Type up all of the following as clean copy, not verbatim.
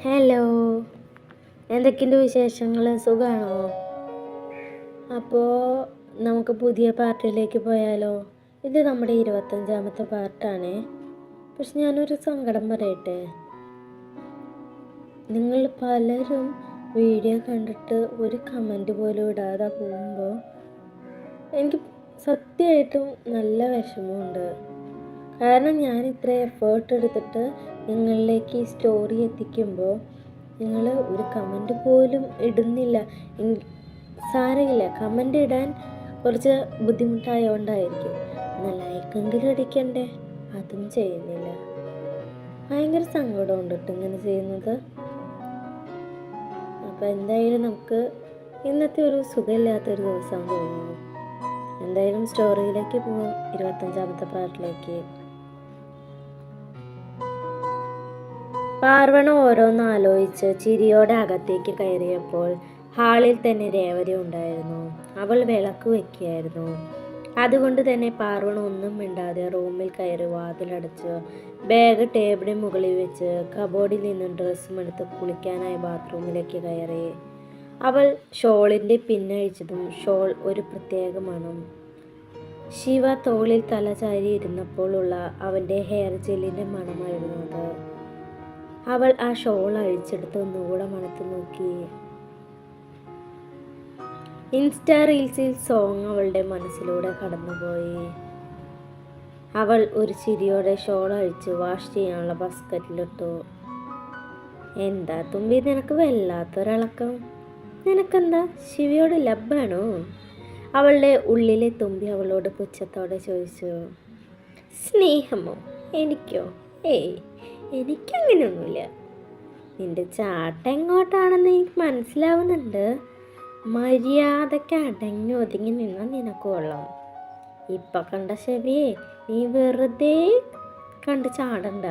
Hello, എന്തൊക്കെയുണ്ട് വിശേഷങ്ങൾ? സുഖമാണോ? അപ്പോൾ നമുക്ക് പുതിയ പാർട്ടിയിലേക്ക് പോയാലോ? ഇത് നമ്മുടെ 25ാമത്തെ പാർട്ടാണേ. പക്ഷെ ഞാനൊരു സങ്കടം പറയട്ടെ. നിങ്ങൾ പലരും വീഡിയോ കണ്ടിട്ട് ഒരു കമൻറ്റ് പോലും ഇടാതെ പോകുമ്പോൾ എനിക്ക് സത്യമായിട്ടും നല്ല വിഷമമുണ്ട്. കാരണം ഞാൻ ഇത്ര എഫേർട്ട് എടുത്തിട്ട് നിങ്ങളിലേക്ക് ഈ സ്റ്റോറി എത്തിക്കുമ്പോൾ നിങ്ങൾ ഒരു കമൻറ്റ് പോലും ഇടുന്നില്ല. സാരമില്ല, കമൻ്റ് ഇടാൻ കുറച്ച് ബുദ്ധിമുട്ടായതുകൊണ്ടായിരിക്കും. എന്നാൽ ലൈക്കെങ്കിലും അടിക്കണ്ടേ, അതും ചെയ്യുന്നില്ല. ഭയങ്കര സങ്കടമുണ്ട് കേട്ടോ ഇങ്ങനെ ചെയ്യുന്നത്. അപ്പോൾ എന്തായാലും നമുക്ക് ഇന്നത്തെ ഒരു സുഖമില്ലാത്തൊരു ദിവസം തോന്നുന്നു. എന്തായാലും സ്റ്റോറിയിലേക്ക് പോകാം, 25ാമത്തെ പാർട്ടിലേക്ക്. പാർവണ ഓരോന്നാലോചിച്ച് ചിരിയോടെ അകത്തേക്ക് കയറിയപ്പോൾ ഹാളിൽ തന്നെ രേവതി ഉണ്ടായിരുന്നു. അവൾ വിളക്ക് വയ്ക്കുകയായിരുന്നു. അതുകൊണ്ട് തന്നെ പാർവണ ഒന്നും മിണ്ടാതെ റൂമിൽ കയറി വാതിലടച്ച് ബാഗ് ടേബിളിന് മുകളിൽ വെച്ച് കബോർഡിൽ നിന്നും ഡ്രസ്സും എടുത്ത് കുളിക്കാനായി ബാത്റൂമിലേക്ക് കയറി. അവൾ ഷോളിൻ്റെ പിന്നഴിച്ചതും ഷോൾ ഒരു പ്രത്യേക മണം. ശിവ തോളിൽ തലചാരി ഇരുന്നപ്പോൾ ഉള്ള അവൻ്റെ ഹെയർ ജെല്ലിൻ്റെ മണമായിരുന്നു അത്. അവൾ ആ ഷോൾ അഴിച്ചെടുത്ത് ഒന്നുകൂടെ മണത്ത് നോക്കി. ഇൻസ്റ്റാ റീൽസിൽ സോങ് അവളുടെ മനസ്സിലൂടെ കടന്നുപോയി. അവൾ ഒരു ചിരിയോടെ ഷോൾ അഴിച്ച് വാഷ് ചെയ്യാനുള്ള ബസ്ക്കറ്റിലിട്ടു. എന്താ തുമ്പി, നിനക്ക് വല്ലാത്തൊരിളക്കം? നിനക്കെന്താ ശിവയോട് ലബ്ബാണോ? അവളുടെ ഉള്ളിലെ തുമ്പി അവളോട് പുച്ഛത്തോടെ ചോദിച്ചു. സ്നേഹമോ? എനിക്കോ? ഏയ്, എനിക്കങ്ങനെയൊന്നുമില്ല. നിന്റെ ചാട്ടം എങ്ങോട്ടാണെന്ന് എനിക്ക് മനസ്സിലാവുന്നുണ്ട്. മര്യാദയ്ക്ക് അടങ്ങി ഒതുങ്ങി നിന്നാൽ നിനക്ക് കൊള്ളാം. ഇപ്പം കണ്ട ശരിയേ, നീ വെറുതെ കണ്ട് ചാടണ്ട.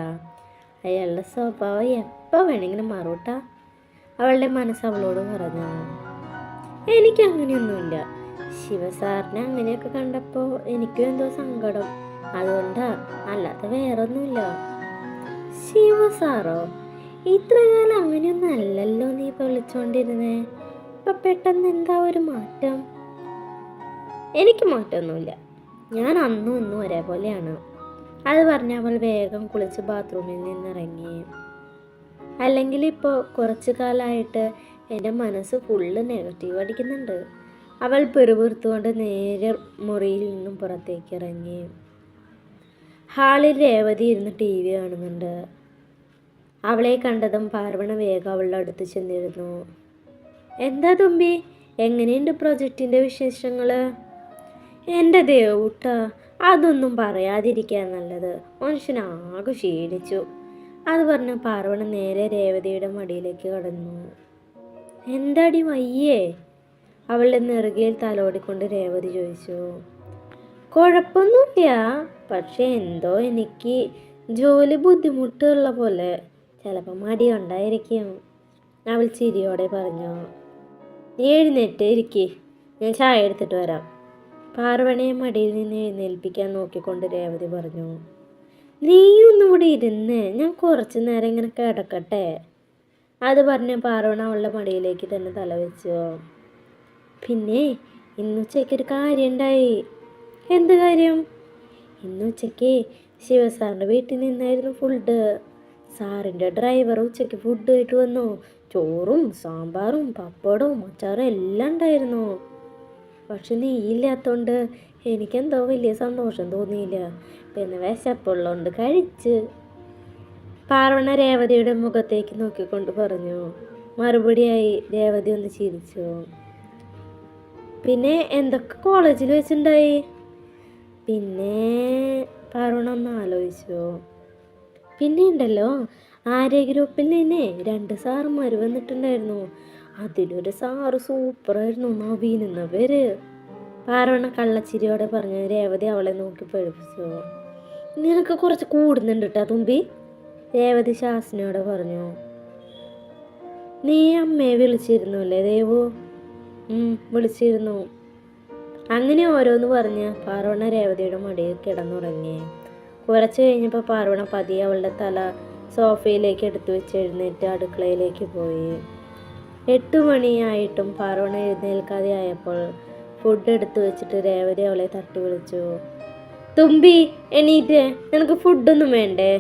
അയാളുടെ സ്വഭാവം എപ്പോൾ വേണമെങ്കിലും മാറൂട്ടാ. അവളുടെ മനസ്സ് അവളോട് പറഞ്ഞു. എനിക്കങ്ങനെയൊന്നുമില്ല. ശിവസാറിനെ അങ്ങനെയൊക്കെ കണ്ടപ്പോൾ എനിക്കും എന്തോ സങ്കടം, അതുകൊണ്ടാ, അല്ലാതെ വേറൊന്നുമില്ല. ശിവസാറോ? ഇത്രകാലം അങ്ങനെയൊന്നും അല്ലല്ലോ നീ വിളിച്ചോണ്ടിരുന്നേ. ഇപ്പൊ പെട്ടെന്ന് എന്താ ഒരു മാറ്റം? എനിക്ക് മാറ്റമൊന്നുമില്ല, ഞാൻ അന്നും ഇന്നും ഒരേപോലെയാണ്. അത് പറഞ്ഞ് അവൾ വേഗം കുളിച്ച് ബാത്റൂമിൽ നിന്നിറങ്ങി. അല്ലെങ്കിൽ ഇപ്പോൾ കുറച്ചു കാലമായിട്ട് എൻ്റെ മനസ്സ് ഫുള്ള് നെഗറ്റീവ് അടിക്കുന്നുണ്ട്. അവൾ പെറുപെറുത്തുകൊണ്ട് നേരെ മുറിയിൽ നിന്നും പുറത്തേക്ക് ഇറങ്ങി. ഹാളിൽ രേവതി ഇരുന്ന് TV കാണുന്നുണ്ട്. അവളെ കണ്ടതും പാർവണ വേഗം അവളുടെ അടുത്ത് ചെന്നിരുന്നു. എന്താ തുമ്പി, എങ്ങനെയുണ്ട് പ്രൊജക്റ്റിൻ്റെ വിശേഷങ്ങൾ? എൻ്റെ ദേവൂട്ട, അതൊന്നും പറയാതിരിക്കാൻ നല്ലത്. മനുഷ്യനാകെ ക്ഷീണിച്ചു. അത് പറഞ്ഞ് പാർവണ നേരെ രേവതിയുടെ മടിയിലേക്ക് കടന്നു. എന്താടി വയ്യേ? അവളുടെ നെറുകയിൽ തലോടിക്കൊണ്ട് രേവതി ചോദിച്ചു. കുഴപ്പമൊന്നുമില്ല, പക്ഷെ എന്തോ എനിക്ക് ജോലി ബുദ്ധിമുട്ടുള്ള പോലെ, ചിലപ്പോൾ മടിയുണ്ടായിരിക്കും. അവൾ ചിരിയോടെ പറഞ്ഞു. നീ എഴുന്നേറ്റ് ഇരിക്കേ, ഞാൻ ചായ എടുത്തിട്ട് വരാം. പാർവണയെ മടിയിൽ നിന്ന് എഴുന്നേൽപ്പിക്കാൻ നോക്കിക്കൊണ്ട് രേവതി പറഞ്ഞു. നീ ഒന്നും കൂടി ഇരുന്ന്, ഞാൻ കുറച്ചു നേരം ഇങ്ങനെ കിടക്കട്ടെ. അത് പറഞ്ഞ് പാർവണ അവളുടെ മടിയിലേക്ക് തന്നെ തലവെച്ചു. പിന്നെ ഇന്നുച്ചയ്ക്കൊരു കാര്യം ഉണ്ടായി. എന്ത് കാര്യം? ഇന്നുച്ചയ്ക്ക് ശിവസാറിൻ്റെ വീട്ടിൽ നിന്നായിരുന്നു ഫുഡ്. സാറിൻ്റെ ഡ്രൈവർ ഉച്ചയ്ക്ക് ഫുഡ് ആയിട്ട് വന്നു. ചോറും സാമ്പാറും പപ്പടവും അച്ചാറും എല്ലാം ഉണ്ടായിരുന്നു. പക്ഷെ നീ ഇല്ലാത്തതുകൊണ്ട് എനിക്കെന്തോ വലിയ സന്തോഷം തോന്നിയില്ല. പിന്നെ വിശപ്പുള്ളതുകൊണ്ട് കഴിച്ച്. പാർവണ രേവതിയുടെ മുഖത്തേക്ക് നോക്കിക്കൊണ്ട് പറഞ്ഞു. മറുപടിയായി രേവതി ഒന്ന് ചിരിച്ചു. പിന്നെ എന്തൊക്കെ കോളേജിൽ വെച്ചിട്ടുണ്ടായി? പിന്നെ പാർവണ ഒന്ന് ആലോചിച്ചു. പിന്നെ ഉണ്ടല്ലോ, ആര്യ ഗ്രൂപ്പിൽ നിന്നേ 2 സാറുമാർ വന്നിട്ടുണ്ടായിരുന്നു. അതിലൊരു സാറ് സൂപ്പറായിരുന്നു, നവീൻ എന്ന പേര്. പാർവണ കള്ളച്ചിരിയോടെ പറഞ്ഞു. രേവതി അവളെ നോക്കി പഠിപ്പിച്ചു. നിനക്ക് കുറച്ച് കൂടുന്നുണ്ട് കേട്ടോ തുമ്പി, രേവതി ശാസ്നയോടെ പറഞ്ഞു. നീ അമ്മയെ വിളിച്ചിരുന്നു അല്ലേ ദേവു? വിളിച്ചിരുന്നു. അങ്ങനെ ഓരോന്ന് പറഞ്ഞ് പാർവണ രേവതിയുടെ മടിയിൽ കിടന്നുറങ്ങി. കുറച്ച് കഴിഞ്ഞപ്പോൾ പാർവണ പതിയെ അവളുടെ തല സോഫയിലേക്ക് എടുത്തു വെച്ച് എഴുന്നേറ്റ് അടുക്കളയിലേക്ക് പോയി. 8 മണിയായിട്ടും പാർവണ എഴുന്നേൽക്കാതെ ആയപ്പോൾ ഫുഡ് എടുത്തു വെച്ചിട്ട് രേവതി അവളെ തട്ടി വിളിച്ചു. തുമ്പി, എണീറ്റ്, നിനക്ക് ഫുഡൊന്നും വേണ്ടേ?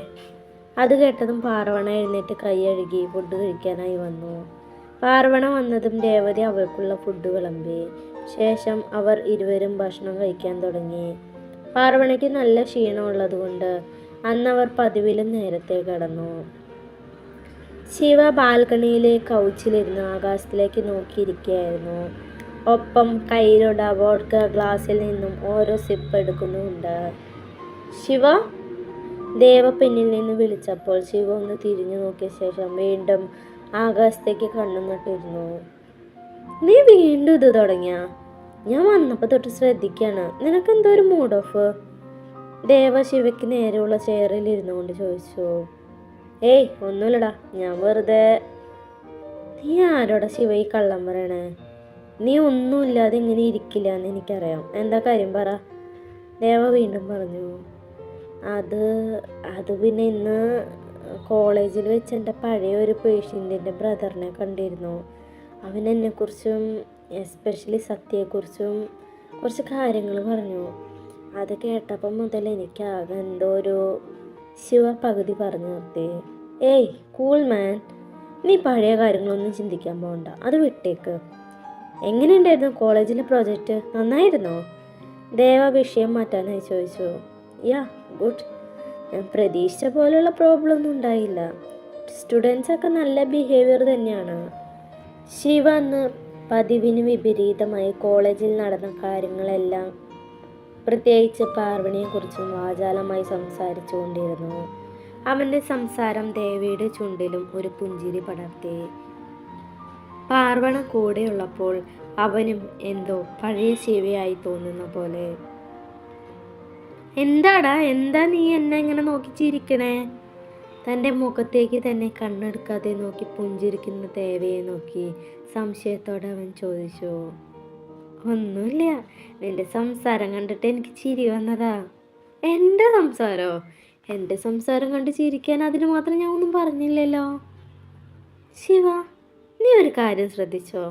അത് കേട്ടതും പാർവണ എഴുന്നേറ്റ് കൈ കഴുകി ഫുഡ് കഴിക്കാനായി വന്നു. പാർവണ വന്നതും രേവതി അവൾക്കുള്ള ഫുഡ് വിളമ്പി. ശേഷം അവർ ഇരുവരും ഭക്ഷണം കഴിക്കാൻ തുടങ്ങി. പാർവണയ്ക്ക് നല്ല ക്ഷീണമുള്ളത് കൊണ്ട് അന്നവർ പതിവിലും നേരത്തെ കിടന്നു. ശിവ ബാൽക്കണിയിലെ കൗച്ചിലിരുന്ന് ആകാശത്തിലേക്ക് നോക്കിയിരിക്കുകയായിരുന്നു. ഒപ്പം കയ്യിലുള്ള വോഡ്ക ഗ്ലാസ്സിൽ നിന്നും ഓരോ സിപ്പ് എടുക്കുന്നുമുണ്ട്. ശിവ, ദേവ പിന്നിൽ നിന്ന് വിളിച്ചപ്പോൾ ശിവ ഒന്ന് തിരിഞ്ഞു നോക്കിയ ശേഷം വീണ്ടും ആകാശത്തേക്ക് കണ്ണു നട്ടിരുന്നു. നീ വീണ്ടും ഇത് തുടങ്ങിയ? ഞാൻ വന്നപ്പോൾ തൊട്ട് ശ്രദ്ധിക്കാണ്. നിനക്കെന്തോ ഒരു മൂഡ് ഓഫ്? ദേവ ശിവയ്ക്ക് നേരെയുള്ള ചെയറിൽ ഇരുന്നു കൊണ്ട് ചോദിച്ചു. ഏയ് ഒന്നുമില്ലടാ, ഞാൻ വെറുതെ. നീ ആരോടാ ശിവ ഈ കള്ളം പറയണേ? നീ ഒന്നുമില്ലാതെ ഇങ്ങനെ ഇരിക്കില്ല എന്ന് എനിക്കറിയാം. എന്താ കാര്യം പറ? ദേവ വീണ്ടും പറഞ്ഞു. അത് പിന്നെ ഇന്ന് കോളേജിൽ വെച്ച് എൻ്റെ പഴയ ഒരു പേഷ്യൻറ്റിൻ്റെ ബ്രദറിനെ കണ്ടിരുന്നു. അവൻ എന്നെക്കുറിച്ചും എസ്പെഷ്യലി സത്യയെക്കുറിച്ചും കുറച്ച് കാര്യങ്ങൾ പറഞ്ഞു. അത് കേട്ടപ്പം മുതൽ എനിക്കാകെ എന്തോ ഒരു. ശിവ പകുതി പറഞ്ഞു നിർത്തി. ഏയ് കൂൾ മാൻ, നീ പഴയ കാര്യങ്ങളൊന്നും ചിന്തിക്കാൻ പോകണ്ട, അത് വിട്ടേക്ക്. എങ്ങനെയുണ്ടായിരുന്നു കോളേജിലെ പ്രോജക്റ്റ്? നന്നായിരുന്നോ? ദേവ വിഷയം മാറ്റാനായി ചോദിച്ചു. Yeah good. ഞാൻ പ്രതീക്ഷിച്ച പോലെയുള്ള പ്രോബ്ലം ഒന്നും ഉണ്ടായില്ല. സ്റ്റുഡൻസൊക്കെ നല്ല ബിഹേവിയർ തന്നെയാണ്. ശിവ അന്ന് പതിവിന് വിപരീതമായി കോളേജിൽ നടന്ന കാര്യങ്ങളെല്ലാം, പ്രത്യേകിച്ച് പാർവണിയെക്കുറിച്ചും വാചാലമായി സംസാരിച്ചു കൊണ്ടിരുന്നു. അവൻ്റെ സംസാരം ദേവിയുടെ ചുണ്ടിലും ഒരു പുഞ്ചിരി പടർത്തി. പാർവണ കൂടെയുള്ളപ്പോൾ അവനും എന്തോ പഴയ ശിവയായി തോന്നുന്ന പോലെ. എന്താടാ, എന്താ നീ എന്നെ ഇങ്ങനെ നോക്കി ചിരിക്കണേ? തൻ്റെ മുഖത്തേക്ക് തന്നെ കണ്ണെടുക്കാതെ നോക്കി പുഞ്ചിരിക്കുന്ന ദേവയെ നോക്കി സംശയത്തോടെ അവൻ ചോദിച്ചു. ഒന്നുമില്ല, നിന്റെ സംസാരം കണ്ടിട്ട് എനിക്ക് ചിരി വന്നതാ. എൻ്റെ സംസാരോ? എൻ്റെ സംസാരം കണ്ട് ചിരിക്കാൻ അതിന് മാത്രം ഞാൻ ഒന്നും പറഞ്ഞില്ലല്ലോ. ശിവ, നീ ഒരു കാര്യം ശ്രദ്ധിച്ചോ?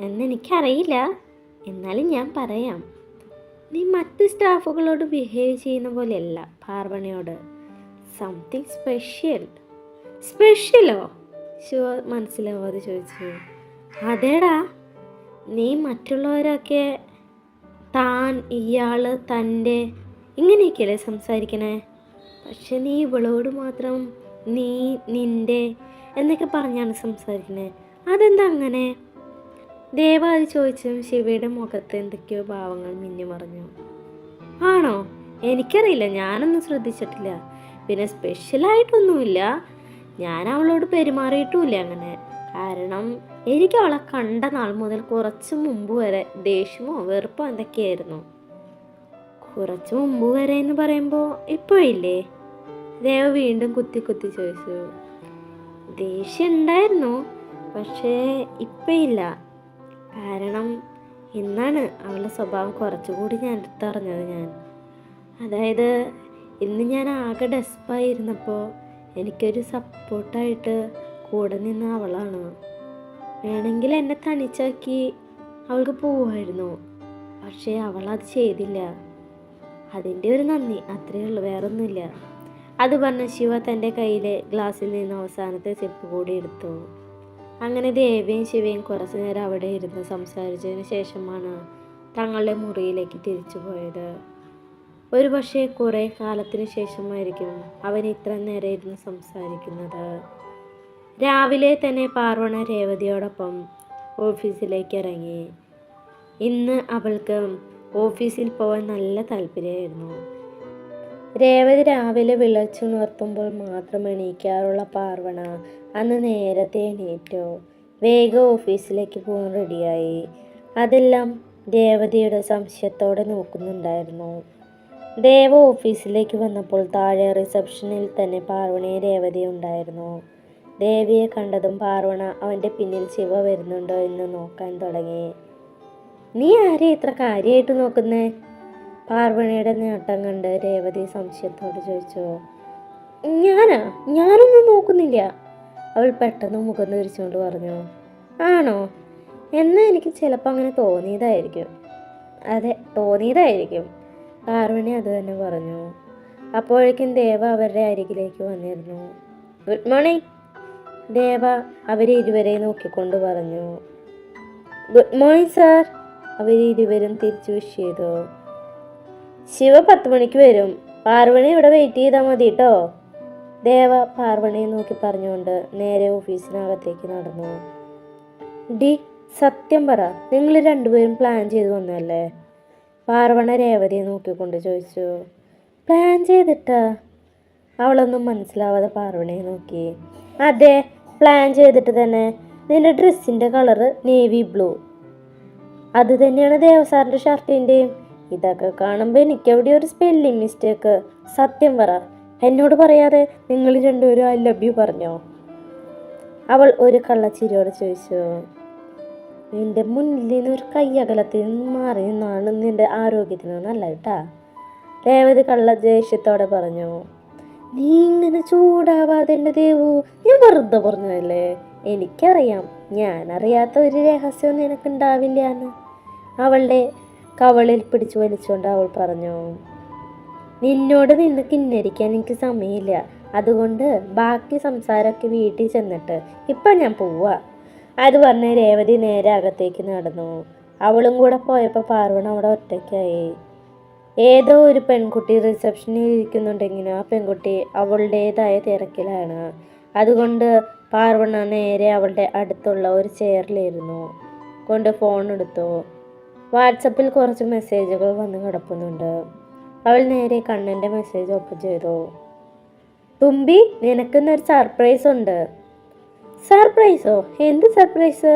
എന്നെനിക്കറിയില്ല, എന്നാലും ഞാൻ പറയാം. നീ മറ്റ് സ്റ്റാഫുകളോട് ബിഹേവ് ചെയ്യുന്ന പോലെയല്ല പാർവണയോട്. Something special. സ്പെഷ്യലോ? ശിവ മനസ്സിലാവാതെ ചോദിച്ചു. അതേടാ, നീ മറ്റുള്ളവരൊക്കെ താൻ, ഇയാൾ, തൻ്റെ ഇങ്ങനെയൊക്കെയല്ലേ സംസാരിക്കണേ. പക്ഷെ നീ ഇവളോട് മാത്രം നീ, നിൻ്റെ എന്നൊക്കെ പറഞ്ഞാണ് സംസാരിക്കണേ. അതെന്താ അങ്ങനെ? ദേവ അത് ചോദിച്ചും ശിവയുടെ മുഖത്ത് എന്തൊക്കെയോ ഭാവങ്ങൾ മിന്നി മറഞ്ഞു. ആണോ? എനിക്കറിയില്ല, ഞാനൊന്നും ശ്രദ്ധിച്ചിട്ടില്ല. പിന്നെ സ്പെഷ്യലായിട്ടൊന്നുമില്ല. ഞാൻ അവളോട് പെരുമാറിയിട്ടുമില്ല അങ്ങനെ. കാരണം എനിക്ക് അവളെ കണ്ട നാൾ മുതൽ കുറച്ച് മുമ്പ് വരെ ദേഷ്യമോ വെറുപ്പോ എന്തൊക്കെയായിരുന്നു. കുറച്ച് മുമ്പ് വരെ എന്ന് പറയുമ്പോൾ ഇപ്പോഴില്ലേ? ദേവ വീണ്ടും കുത്തി കുത്തി ചോദിച്ചു. ദേഷ്യം ഉണ്ടായിരുന്നു, പക്ഷേ ഇപ്പോഴില്ല. കാരണം ഇന്നാണ് അവളുടെ സ്വഭാവം കുറച്ചുകൂടി ഞാൻ എടുത്തറിഞ്ഞത്. അതായത് ഇന്ന് ഞാൻ ആകെ ഡെസ്പായിരുന്നപ്പോൾ എനിക്കൊരു സപ്പോർട്ടായിട്ട് കൂടെ നിന്ന അവളാണ്. വേണമെങ്കിൽ എന്നെ തനിച്ചാക്കി അവൾക്ക് പോവായിരുന്നു, പക്ഷേ അവളത് ചെയ്തില്ല. അതിൻ്റെ ഒരു നന്ദി, അത്രയേ ഉള്ളൂ, വേറൊന്നുമില്ല. അത് പറഞ്ഞ ശിവ തൻ്റെ കയ്യിലെ ഗ്ലാസ്സിൽ നിന്ന് അവസാനത്തെ സിപ്പ് കൂടി എടുത്തു. അങ്ങനെ ദേവിയും ശിവയും കുറച്ചു നേരം അവിടെ ഇരുന്ന് സംസാരിച്ചതിന് ശേഷമാണ് തങ്ങളുടെ മുറിയിലേക്ക് തിരിച്ചു പോയത്. ഒരു പക്ഷേ കുറേ കാലത്തിന് ശേഷമായിരിക്കും അവൻ ഇത്ര നേരം ഇരുന്ന് സംസാരിക്കുന്നത്. രാവിലെ തന്നെ പാർവണ രേവതിയോടൊപ്പം ഓഫീസിലേക്ക് ഇറങ്ങി. ഇന്ന് അവൾക്ക് ഓഫീസിൽ പോകാൻ നല്ല താല്പര്യമായിരുന്നു. രേവതി രാവിലെ വിളിച്ചുണർത്തുമ്പോൾ മാത്രം എണീക്കാറുള്ള പാർവണ അന്ന് നേരത്തെ എണീറ്റു. വേഗം ഓഫീസിലേക്ക് പോകാൻ റെഡിയായി. അതെല്ലാം രേവതിയുടെ സംശയത്തോടെ നോക്കുന്നുണ്ടായിരുന്നു. ദേവ ഓഫീസിലേക്ക് വന്നപ്പോൾ താഴെ റിസപ്ഷനിൽ തന്നെ പാർവണയും രേവതിയും ഉണ്ടായിരുന്നു. ദേവിയെ കണ്ടതും പാർവണ അവൻ്റെ പിന്നിൽ ശിവ വരുന്നുണ്ടോ എന്ന് നോക്കാൻ തുടങ്ങി. നീ ആരെ ഇത്ര കാര്യമായിട്ട് നോക്കുന്നേ? പാർവണയുടെ നേട്ടം കണ്ട് രേവതി സംശയത്തോട് ചോദിച്ചു. ഞാനാ? ഞാനൊന്നും നോക്കുന്നില്ല. അവൾ പെട്ടെന്ന് മുഖം തിരിച്ചുകൊണ്ട് പറഞ്ഞു. ആണോ? എന്നാൽ എനിക്ക് ചിലപ്പോൾ അങ്ങനെ തോന്നിയതായിരിക്കും. അതെ, തോന്നിയതായിരിക്കും. പാർവണി അത് തന്നെ പറഞ്ഞു. അപ്പോഴേക്കും ദേവ അവരുടെ അരികിലേക്ക് വന്നിരുന്നു. Good morning. ദേവ അവരെ ഇരുവരെയും നോക്കിക്കൊണ്ട് പറഞ്ഞു. Good morning sir. അവരിരുവരും തിരിച്ചു വിഷ് ചെയ്തു. ശിവ 10 മണിക്ക് വരും. പാർവണി ഇവിടെ വെയിറ്റ് ചെയ്താൽ മതി കേട്ടോ. ദേവ പാർവണിയെ നോക്കി പറഞ്ഞുകൊണ്ട് നേരെ ഓഫീസിനകത്തേക്ക് നടന്നു. ഡി, സത്യം പറ, നിങ്ങൾ രണ്ടുപേരും പ്ലാൻ ചെയ്ത് വന്നല്ലേ? പാർവണ രേവതിയെ നോക്കിക്കൊണ്ട് ചോദിച്ചു. പ്ലാൻ ചെയ്തിട്ടാ? അവളൊന്നും മനസ്സിലാവാതെ പാർവണയെ നോക്കി. അതെ, പ്ലാൻ ചെയ്തിട്ട് തന്നെ. നിന്റെ ഡ്രസ്സിൻ്റെ കളറ് നേവി ബ്ലൂ. അത് തന്നെയാണ് ദേവസാറിൻ്റെ ഷർട്ടിൻ്റെയും. ഇതൊക്കെ കാണുമ്പോൾ എനിക്കവിടെ ഒരു സ്പെല്ലിംഗ് മിസ്റ്റേക്ക്. സത്യം പറ, എന്നോട് പറയാതെ നിങ്ങൾ രണ്ടുപേരും ഐ ലവ് യു പറഞ്ഞോ? അവൾ ഒരു കള്ളച്ചിരിയോട് ചോദിച്ചു. നിന്റെ മുന്നിൽ നിന്ന് ഒരു കയ്യകലത്തിൽ നിന്ന് മാറി നിന്നാണ് നിന്റെ ആരോഗ്യത്തിന് നല്ല കേട്ടാ. രേവതി കള്ള ദേഷ്യത്തോടെ പറഞ്ഞു. നീ ഇങ്ങനെ ചൂടാവാതെ എൻ്റെ ദേവു, ഞാൻ വെറുതെ പറഞ്ഞതല്ലേ. എനിക്കറിയാം, ഞാനറിയാത്ത ഒരു രഹസ്യം നിനക്കുണ്ടാവില്ല എന്ന്. അവളുടെ കവളിൽ പിടിച്ചു വലിച്ചുകൊണ്ട് അവൾ പറഞ്ഞു. നിന്നോട് നിന്ന് കിന്നരിക്കാൻ എനിക്ക് സമയമില്ല. അതുകൊണ്ട് ബാക്കി സംസാരമൊക്കെ വീട്ടിൽ ചെന്നിട്ട് ഇപ്പം ഞാൻ പോവാ. അത് പറഞ്ഞ് രേവതി നേരെ അകത്തേക്ക് നടന്നു. അവളും കൂടെ പോയപ്പോൾ പാർവണ അവിടെ ഒറ്റയ്ക്കായി. ഏതോ ഒരു പെൺകുട്ടി റിസപ്ഷനിൽ ഇരിക്കുന്നുണ്ടെങ്കിലും ആ പെൺകുട്ടി അവളുടേതായ തിരക്കിലാണ്. അതുകൊണ്ട് പാർവണ നേരെ അവളുടെ അടുത്തുള്ള ഒരു ചെയറിലിരുന്നു കൊണ്ട് ഫോൺ എടുത്തു. വാട്സപ്പിൽ കുറച്ച് മെസ്സേജുകൾ വന്ന് കിടക്കുന്നുണ്ട്. അവൾ നേരെ കണ്ണൻ്റെ മെസ്സേജ് ഓപ്പൺ ചെയ്തു. തുമ്പി, നിനക്കിന്നൊരു സർപ്രൈസ് ഉണ്ട്. സർപ്രൈസോ? എന്ത് സർപ്രൈസ്?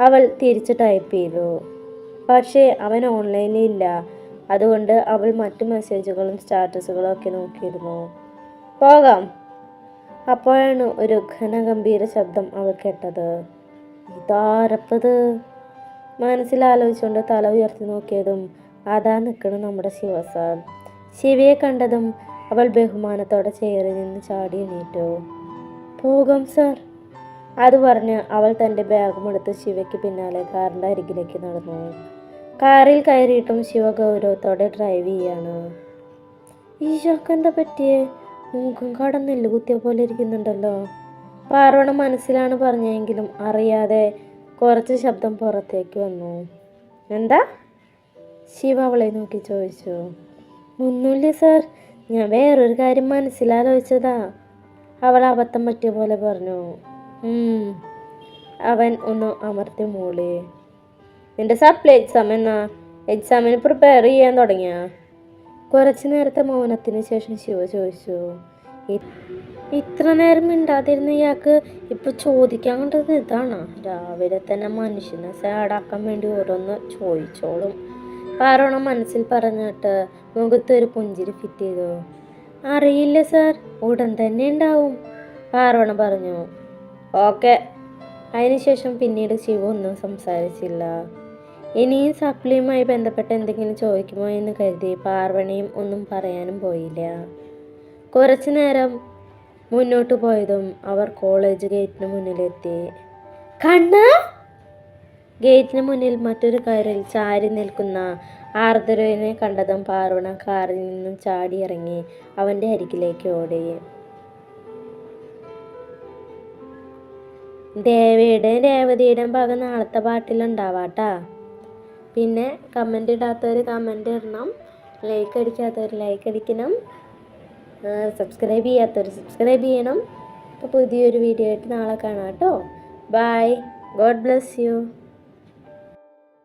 അവൾ തിരിച്ച് ടൈപ്പ് ചെയ്തു. പക്ഷേ അവൻ ഓൺലൈനിൽ ഇല്ല. അതുകൊണ്ട് അവൾ മറ്റു മെസ്സേജുകളും സ്റ്റാറ്റസുകളും ഒക്കെ നോക്കിയിരുന്നു. പോകാം. അപ്പോഴാണ് ഒരു ഘനഗംഭീര ശബ്ദം അവൾ കേട്ടത്. ഇതാരപ്പത്? മനസ്സിലാലോചിച്ചുകൊണ്ട് തല ഉയർത്തി നോക്കിയതും അതാ നിൽക്കണം നമ്മുടെ ശിവസാർ. ശിവയെ കണ്ടതും അവൾ ബഹുമാനത്തോടെ ചെയറിൽ നിന്ന് ചാടി എണീറ്റു. പോകാം സാർ. അത് പറഞ്ഞ് അവൾ തൻ്റെ ബാഗും എടുത്ത് ശിവയ്ക്ക് പിന്നാലെ കാറിൻ്റെ അരികിലേക്ക് നടന്നു. കാറിൽ കയറിയിട്ടും ശിവ ഗൗരവത്തോടെ ഡ്രൈവ് ചെയ്യാണ്. ഈശോക്ക് എന്താ പറ്റിയേ? മുഖം കടന്നെല്ല് കുത്തിയ പോലെ ഇരിക്കുന്നുണ്ടല്ലോ. പാർവണ മനസ്സിലാണ് പറഞ്ഞെങ്കിലും അറിയാതെ കുറച്ച് ശബ്ദം പുറത്തേക്ക് വന്നു. എന്താ? ശിവ അവളെ നോക്കി ചോദിച്ചു. ഒന്നുമില്ല സാർ, ഞാൻ വേറൊരു കാര്യം മനസ്സിലാലോചിച്ചതാ. അവൾ അബദ്ധം പറ്റിയ പോലെ പറഞ്ഞു. അവൻ ഒന്ന് അമർത്തി മൂളി. നിന്റെ സപ്ലൈ എക്സാം എന്നാ? എക്സാമിന് പ്രിപ്പയർ ചെയ്യാൻ തുടങ്ങിയ? കുറച്ചു നേരത്തെ മൗനത്തിന് ശേഷം ശിവ ചോദിച്ചു. ഇത്ര നേരം മിണ്ടാതിരുന്ന ഇയാൾക്ക് ഇപ്പൊ ചോദിക്കാൻ കണ്ടത് ഇതാണ്. രാവിലെ തന്നെ മനുഷ്യനെ സാഡാക്കാൻ വേണ്ടി ഓരോന്ന് ചോദിച്ചോളും. പാർവണ മനസ്സിൽ പറഞ്ഞിട്ട് മുഖത്തൊരു പുഞ്ചിരി ഫിറ്റ് ചെയ്തു. അറിയില്ല സാർ, ഉടൻ തന്നെ ഉണ്ടാവും, പാർവണ പറഞ്ഞു. ഓക്കെ. അതിനുശേഷം പിന്നീട് ശിവ ഒന്നും സംസാരിച്ചില്ല. ഇനിയും സപ്ലിയുമായി ബന്ധപ്പെട്ട് എന്തെങ്കിലും ചോദിക്കുമോ എന്ന് കരുതി പാർവണിയും ഒന്നും പറയാനും പോയില്ല. കുറച്ചു നേരം മുന്നോട്ട് പോയതും അവർ കോളേജ് ഗേറ്റിന് മുന്നിലെത്തി. കണ്ണ! ഗേറ്റിന് മുന്നിൽ മറ്റൊരു കാറിൽ ചാരി നിൽക്കുന്ന ആർദ്രവിനെ കണ്ടതും പാർവണ കാറിൽ നിന്നും ചാടിയിറങ്ങി അവൻ്റെ അരികിലേക്ക് ഓടി. ദേവിയുടെയും രേവതിയുടെയും ഭാഗം നാളത്തെ പാട്ടിലുണ്ടാവാട്ടാ. പിന്നെ കമൻ്റ് ഇടാത്തവർ കമൻ്റ് ഇടണം, ലൈക്ക് അടിക്കാത്തവർ ലൈക്ക് അടിക്കണം, സബ്സ്ക്രൈബ് ചെയ്യാത്തവർ സബ്സ്ക്രൈബ് ചെയ്യണം. അപ്പോൾ പുതിയൊരു വീഡിയോ ആയിട്ട് നാളെ കാണാം കേട്ടോ. ബൈ. God bless you.